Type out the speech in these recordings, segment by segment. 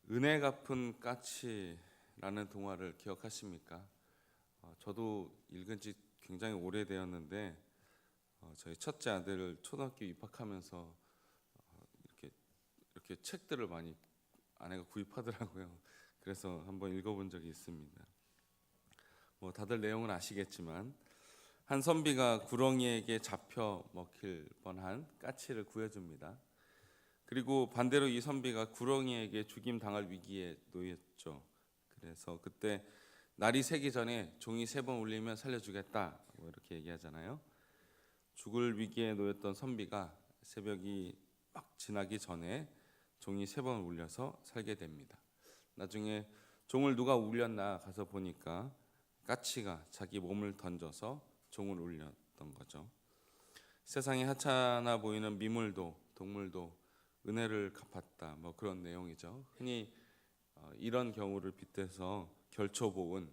은혜 갚은 까치라는 동화를 기억하십니까? 저도 읽은 지 굉장히 오래되었는데 저희 첫째 아들을 초등학교 입학하면서 이렇게 책들을 많이 아내가 구입하더라고요. 그래서 한번 읽어본 적이 있습니다. 다들 내용은 아시겠지만 한 선비가 구렁이에게 잡혀 먹힐 뻔한 까치를 구해줍니다. 그리고 반대로 이 선비가 구렁이에게 죽임 당할 위기에 놓였죠. 그래서 그때 날이 새기 전에 종이 3번 울리면 살려주겠다 이렇게 얘기하잖아요. 죽을 위기에 놓였던 선비가 새벽이 막 지나기 전에 종이 3번 울려서 살게 됩니다. 나중에 종을 누가 울렸나 가서 보니까 까치가 자기 몸을 던져서 종을 울렸던 거죠. 세상에 하찮아 보이는 미물도 동물도 은혜를 갚았다 그런 내용이죠. 흔히 이런 경우를 빗대서 결초보은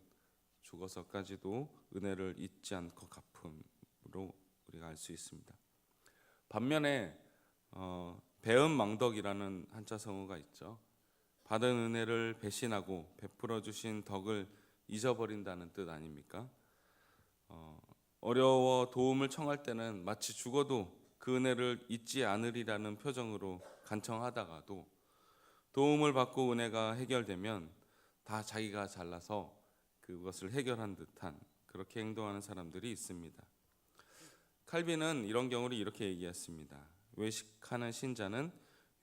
죽어서까지도 은혜를 잊지 않고 갚음으로 우리가 알 수 있습니다. 반면에 배은망덕이라는 한자성어가 있죠. 받은 은혜를 배신하고 베풀어 주신 덕을 잊어버린다는 뜻 아닙니까? 어려워 도움을 청할 때는 마치 죽어도 그 은혜를 잊지 않으리라는 표정으로 간청하다가도 도움을 받고 은혜가 해결되면 다 자기가 잘나서 그것을 해결한 듯한 그렇게 행동하는 사람들이 있습니다. 칼빈은 이런 경우를 이렇게 얘기했습니다. 외식하는 신자는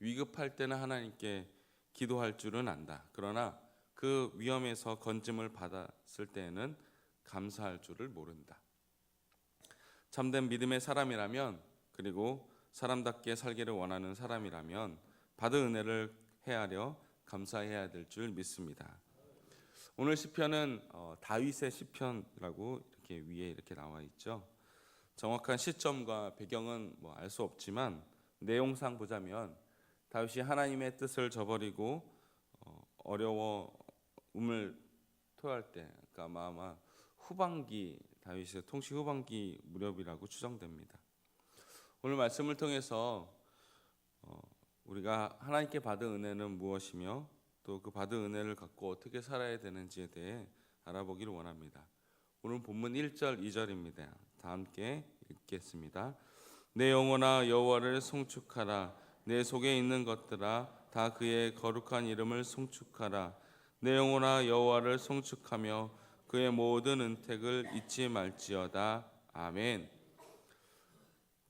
위급할 때는 하나님께 기도할 줄은 안다. 그러나 그 위험에서 건짐을 받았을 때에는 감사할 줄을 모른다. 참된 믿음의 사람이라면, 그리고 사람답게 살기를 원하는 사람이라면 받은 은혜를 헤아려 감사해야 될 줄 믿습니다. 오늘 시편은 다윗의 시편이라고 이렇게 위에 이렇게 나와 있죠. 정확한 시점과 배경은 알 수 없지만 내용상 보자면 다윗이 하나님의 뜻을 저버리고 어려움을 토할 때, 그러니까 아마 후반기, 다윗의 통치 후반기 무렵이라고 추정됩니다. 오늘 말씀을 통해서 우리가 하나님께 받은 은혜는 무엇이며 또 그 받은 은혜를 갖고 어떻게 살아야 되는지에 대해 알아보기를 원합니다. 오늘 본문 1절 2절입니다. 다 함께 읽겠습니다. 내 영혼아 여호와를 송축하라. 내 속에 있는 것들아 다 그의 거룩한 이름을 송축하라. 내 영혼아 여호와를 송축하며 그의 모든 은택을 잊지 말지어다. 아멘.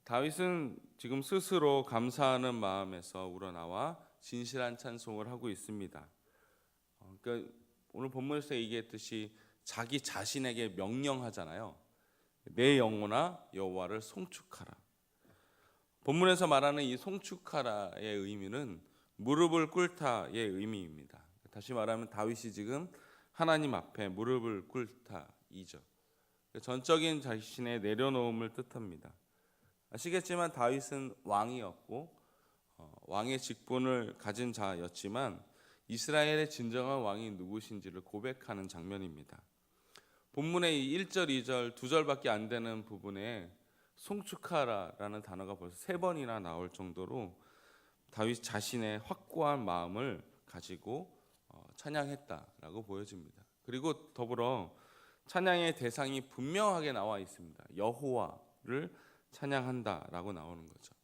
다윗은 지금 스스로 감사하는 마음에서 우러나와 진실한 찬송을 하고 있습니다. 그러니까 오늘 본문에서 얘기했듯이 자기 자신에게 명령하잖아요. 내 영혼아 여호와를 송축하라. 본문에서 말하는 이 송축하라의 의미는 무릎을 꿇다의 의미입니다. 다시 말하면 다윗이 지금 하나님 앞에 무릎을 꿇다이죠. 전적인 자신의 내려놓음을 뜻합니다. 아시겠지만 다윗은 왕이었고 왕의 직분을 가진 자였지만 이스라엘의 진정한 왕이 누구신지를 고백하는 장면입니다. 본문의 1절, 2절, 2절밖에 안 되는 부분에 송축하라라는 단어가 벌써 3번이나 나올 정도로 다윗 자신의 확고한 마음을 가지고 찬양했다라고 보여집니다. 그리고 더불어 찬양의 대상이 분명하게 나와 있습니다. 여호와를 찬양한다라고 나오는 거죠.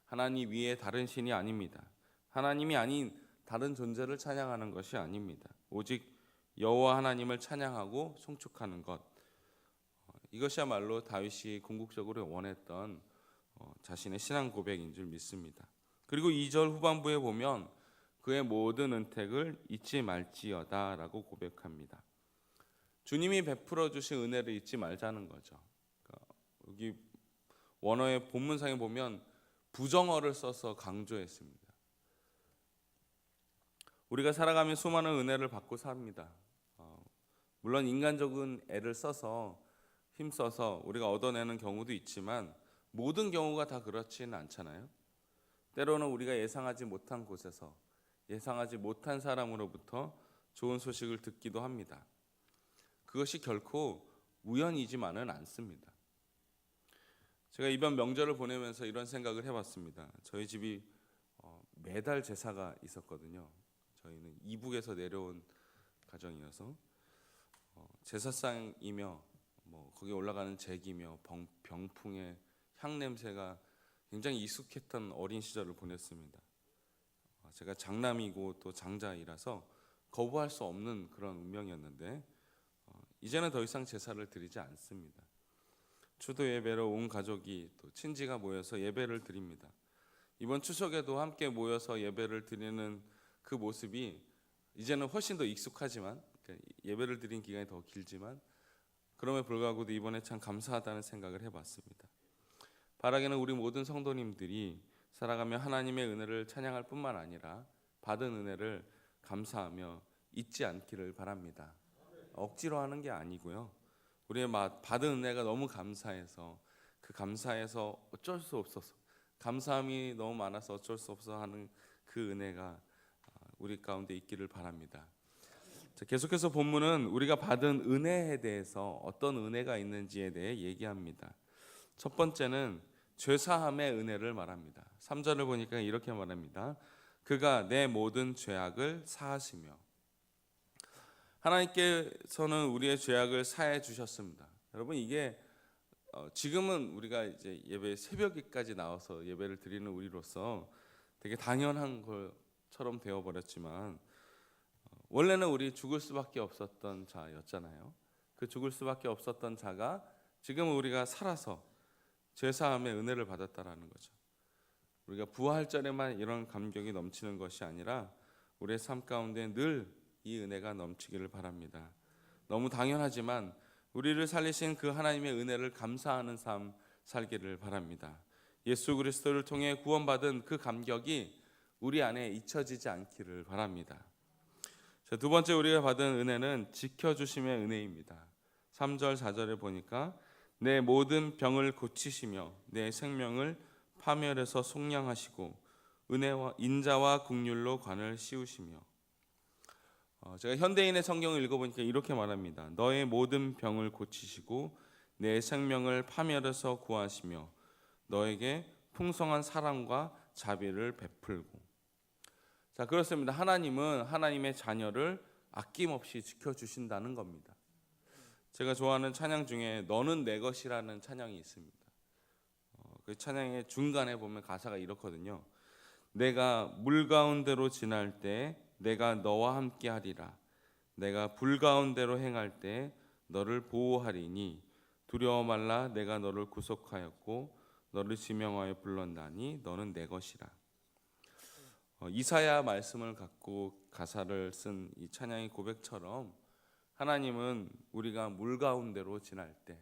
하나님 위에 다른 신이 아닙니다. 하나님이 아닌 다른 존재를 찬양하는 것이 아닙니다. 오직 여호와 하나님을 찬양하고 송축하는 것, 이것이야말로 다윗이 궁극적으로 원했던 자신의 신앙 고백인 줄 믿습니다. 그리고 2절 후반부에 보면 그의 모든 은택을 잊지 말지어다 라고 고백합니다. 주님이 베풀어 주신 은혜를 잊지 말자는 거죠. 그러니까 여기 원어의 본문상에 보면 부정어를 써서 강조했습니다. 우리가 살아가면 수많은 은혜를 받고 삽니다. 물론 인간적인 애를 써서 힘써서 우리가 얻어내는 경우도 있지만 모든 경우가 다 그렇지는 않잖아요. 때로는 우리가 예상하지 못한 곳에서 예상하지 못한 사람으로부터 좋은 소식을 듣기도 합니다. 그것이 결코 우연이지만은 않습니다. 제가 이번 명절을 보내면서 이런 생각을 해봤습니다. 저희 집이 매달 제사가 있었거든요. 저희는 이북에서 내려온 가정이어서 제사상이며 거기에 올라가는 제기며 병풍의 향 냄새가 굉장히 익숙했던 어린 시절을 보냈습니다. 제가 장남이고 또 장자이라서 거부할 수 없는 그런 운명이었는데 이제는 더 이상 제사를 드리지 않습니다. 추도 예배로 온 가족이 또 친지가 모여서 예배를 드립니다. 이번 추석에도 함께 모여서 예배를 드리는 그 모습이 이제는 훨씬 더 익숙하지만 예배를 드린 기간이 더 길지만 그럼에 불구하고도 이번에 참 감사하다는 생각을 해봤습니다. 바라기는 우리 모든 성도님들이 살아가며 하나님의 은혜를 찬양할 뿐만 아니라 받은 은혜를 감사하며 잊지 않기를 바랍니다. 억지로 하는 게 아니고요. 우리의 받은 은혜가 너무 감사해서 그 감사해서 어쩔 수 없어서 감사함이 너무 많아서 어쩔 수 없어 하는 그 은혜가 우리 가운데 있기를 바랍니다. 계속해서 본문은 우리가 받은 은혜에 대해서 어떤 은혜가 있는지에 대해 얘기합니다. 첫 번째는 죄사함의 은혜를 말합니다. 3절을 보니까 이렇게 말합니다. 그가 내 모든 죄악을 사하시며. 하나님께서는 우리의 죄악을 사해 주셨습니다. 여러분, 이게 지금은 우리가 이제 예배 새벽에까지 나와서 예배를 드리는 우리로서 되게 당연한 것처럼 되어버렸지만 원래는 우리 죽을 수밖에 없었던 자였잖아요. 그 죽을 수밖에 없었던 자가 지금 우리가 살아서 죄사함의 은혜를 받았다라는 거죠. 우리가 부활절에만 이런 감격이 넘치는 것이 아니라 우리의 삶 가운데 늘 이 은혜가 넘치기를 바랍니다. 너무 당연하지만 우리를 살리신 그 하나님의 은혜를 감사하는 삶 살기를 바랍니다. 예수 그리스도를 통해 구원받은 그 감격이 우리 안에 잊혀지지 않기를 바랍니다. 두 번째 우리가 받은 은혜는 지켜주심의 은혜입니다. 3절 4절에 보니까 내 모든 병을 고치시며 내 생명을 파멸해서 속량하시고 은혜와 인자와 긍휼로 관을 씌우시며. 제가 현대인의 성경을 읽어보니까 이렇게 말합니다. 너의 모든 병을 고치시고 내 생명을 파멸해서 구하시며 너에게 풍성한 사랑과 자비를 베풀고. 자, 그렇습니다. 하나님은 하나님의 자녀를 아낌없이 지켜주신다는 겁니다. 제가 좋아하는 찬양 중에 너는 내 것이라는 찬양이 있습니다. 그 찬양의 중간에 보면 가사가 이렇거든요. 내가 물 가운데로 지날 때 내가 너와 함께 하리라. 내가 불 가운데로 행할 때 너를 보호하리니 두려워 말라. 내가 너를 구속하였고 너를 지명하여 불렀나니 너는 내 것이라. 이사야 말씀을 갖고 가사를 쓴 이 찬양의 고백처럼 하나님은 우리가 물 가운데로 지날 때,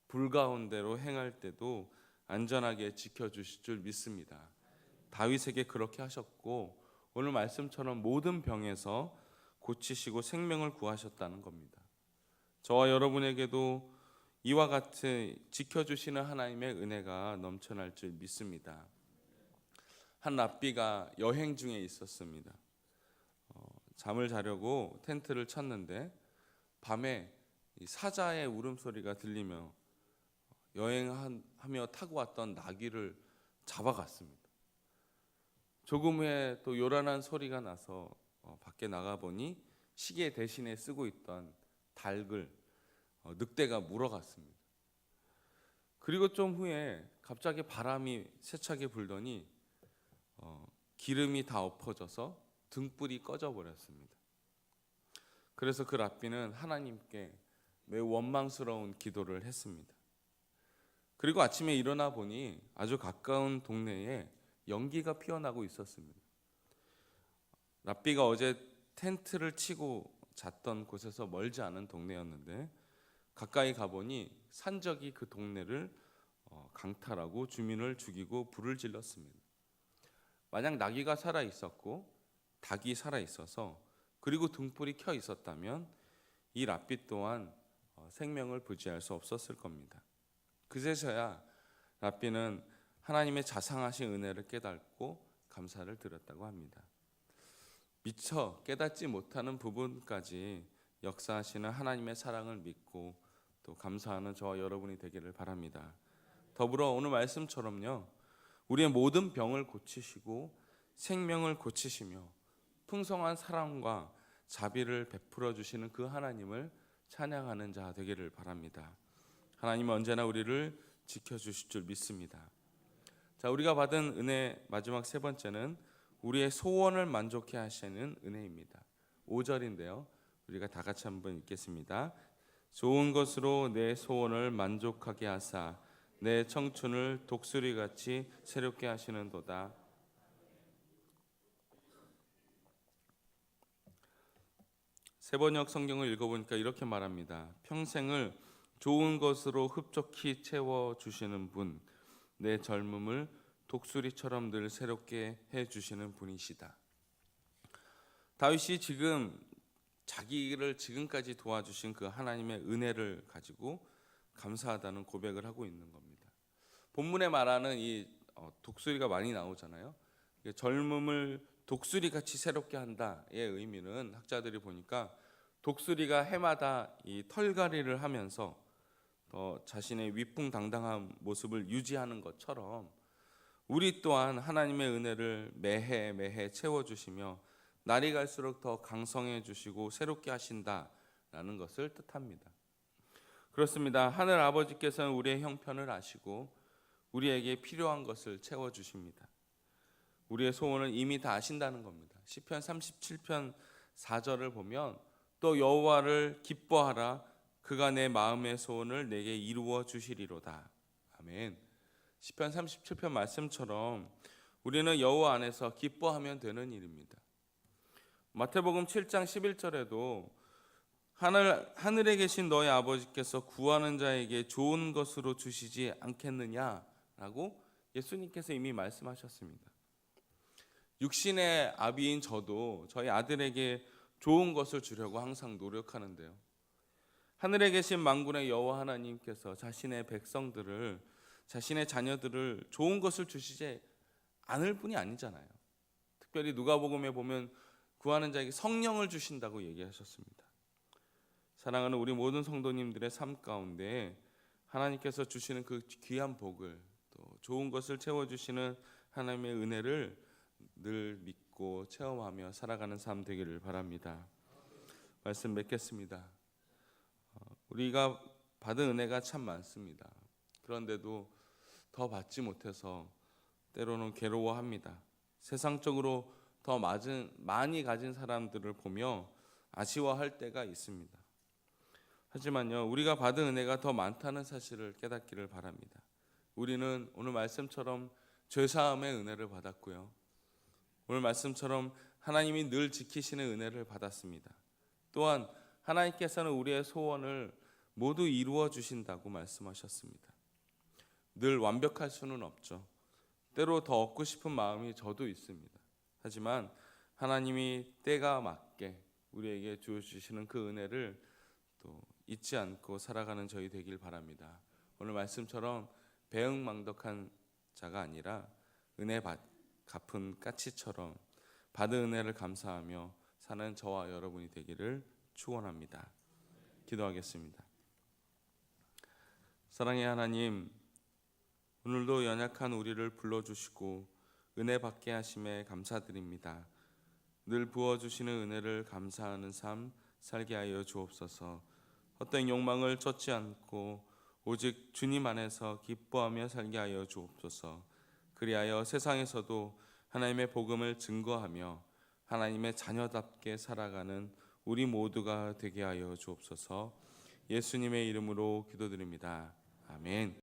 불 가운데로 행할 때도 안전하게 지켜주실 줄 믿습니다. 다윗에게 그렇게 하셨고 오늘 말씀처럼 모든 병에서 고치시고 생명을 구하셨다는 겁니다. 저와 여러분에게도 이와 같이 지켜주시는 하나님의 은혜가 넘쳐날 줄 믿습니다. 한 랍비가 여행 중에 있었습니다. 잠을 자려고 텐트를 쳤는데 밤에 사자의 울음소리가 들리며 여행하며 타고 왔던 나귀를 잡아갔습니다. 조금 후에 또 요란한 소리가 나서 밖에 나가보니 시계 대신에 쓰고 있던 닭을 늑대가 물어갔습니다. 그리고 좀 후에 갑자기 바람이 세차게 불더니 기름이 다 엎어져서 등불이 꺼져 버렸습니다. 그래서 그 랍비는 하나님께 매우 원망스러운 기도를 했습니다. 그리고 아침에 일어나 보니 아주 가까운 동네에 연기가 피어나고 있었습니다. 랍비가 어제 텐트를 치고 잤던 곳에서 멀지 않은 동네였는데 가까이 가보니 산적이 그 동네를 강탈하고 주민을 죽이고 불을 질렀습니다. 만약 나귀가 살아 있었고 닭이 살아 있어서 그리고 등불이 켜 있었다면 이 랍비 또한 생명을 부지할 수 없었을 겁니다. 그제서야 랍비는 하나님의 자상하신 은혜를 깨닫고 감사를 드렸다고 합니다. 미처 깨닫지 못하는 부분까지 역사하시는 하나님의 사랑을 믿고 또 감사하는 저와 여러분이 되기를 바랍니다. 더불어 오늘 말씀처럼요, 우리의 모든 병을 고치시고 생명을 고치시며 풍성한 사랑과 자비를 베풀어 주시는 그 하나님을 찬양하는 자 되기를 바랍니다. 하나님은 언제나 우리를 지켜주실 줄 믿습니다. 자, 우리가 받은 은혜 마지막 세 번째는 우리의 소원을 만족해 하시는 은혜입니다. 5절인데요. 우리가 다 같이 한번 읽겠습니다. 좋은 것으로 내 소원을 만족하게 하사 내 청춘을 독수리같이 새롭게 하시는도다. 세번역 성경을 읽어보니까 이렇게 말합니다. 평생을 좋은 것으로 흡족히 채워주시는 분, 내 젊음을 독수리처럼 늘 새롭게 해주시는 분이시다. 다윗이 지금 자기를 지금까지 도와주신 그 하나님의 은혜를 가지고 감사하다는 고백을 하고 있는 겁니다. 본문에 말하는 이 독수리가 많이 나오잖아요. 젊음을 독수리같이 새롭게 한다의 의미는 학자들이 보니까 독수리가 해마다 이 털갈이를 하면서 자신의 위풍당당한 모습을 유지하는 것처럼 우리 또한 하나님의 은혜를 매해 채워주시며 날이 갈수록 더 강성해 주시고 새롭게 하신다라는 것을 뜻합니다. 그렇습니다. 하늘 아버지께서는 우리의 형편을 아시고 우리에게 필요한 것을 채워주십니다. 우리의 소원을 이미 다 아신다는 겁니다. 시편 37편 4절을 보면 또 여호와를 기뻐하라 그가 내 마음의 소원을 내게 이루어 주시리로다. 아멘. 시편 37편 말씀처럼 우리는 여호와 안에서 기뻐하면 되는 일입니다. 마태복음 7장 11절에도 하늘에 계신 너희 아버지께서 구하는 자에게 좋은 것으로 주시지 않겠느냐라고 예수님께서 이미 말씀하셨습니다. 육신의 아비인 저도 저희 아들에게 좋은 것을 주려고 항상 노력하는데요. 하늘에 계신 만군의 여호와 하나님께서 자신의 백성들을, 자신의 자녀들을 좋은 것을 주시지 않을 뿐이 아니잖아요. 특별히 누가복음에 보면 구하는 자에게 성령을 주신다고 얘기하셨습니다. 사랑하는 우리 모든 성도님들의 삶 가운데 하나님께서 주시는 그 귀한 복을, 또 좋은 것을 채워주시는 하나님의 은혜를 늘 믿고 체험하며 살아가는 삶 되기를 바랍니다. 말씀 맺겠습니다. 우리가 받은 은혜가 참 많습니다. 그런데도 더 받지 못해서 때로는 괴로워합니다. 세상적으로 더 많이 가진 사람들을 보며 아쉬워할 때가 있습니다. 하지만요, 우리가 받은 은혜가 더 많다는 사실을 깨닫기를 바랍니다. 우리는 오늘 말씀처럼 죄사함의 은혜를 받았고요, 오늘 말씀처럼 하나님이 늘 지키시는 은혜를 받았습니다. 또한 하나님께서는 우리의 소원을 모두 이루어 주신다고 말씀하셨습니다. 늘 완벽할 수는 없죠. 때로 더 얻고 싶은 마음이 저도 있습니다. 하지만 하나님이 때가 맞게 우리에게 주시는 그 은혜를 또 잊지 않고 살아가는 저희 되길 바랍니다. 오늘 말씀처럼 배은망덕한 자가 아니라 은혜 갚은 까치처럼 받은 은혜를 감사하며 사는 저와 여러분이 되기를 축원합니다. 기도하겠습니다. 사랑의 하나님, 오늘도 연약한 우리를 불러주시고 은혜 받게 하심에 감사드립니다. 늘 부어주시는 은혜를 감사하는 삶 살게 하여 주옵소서. 헛된 욕망을 쫓지 않고 오직 주님 안에서 기뻐하며 살게 하여 주옵소서. 그리하여 세상에서도 하나님의 복음을 증거하며 하나님의 자녀답게 살아가는 우리 모두가 되게 하여 주옵소서. 예수님의 이름으로 기도드립니다. 아멘.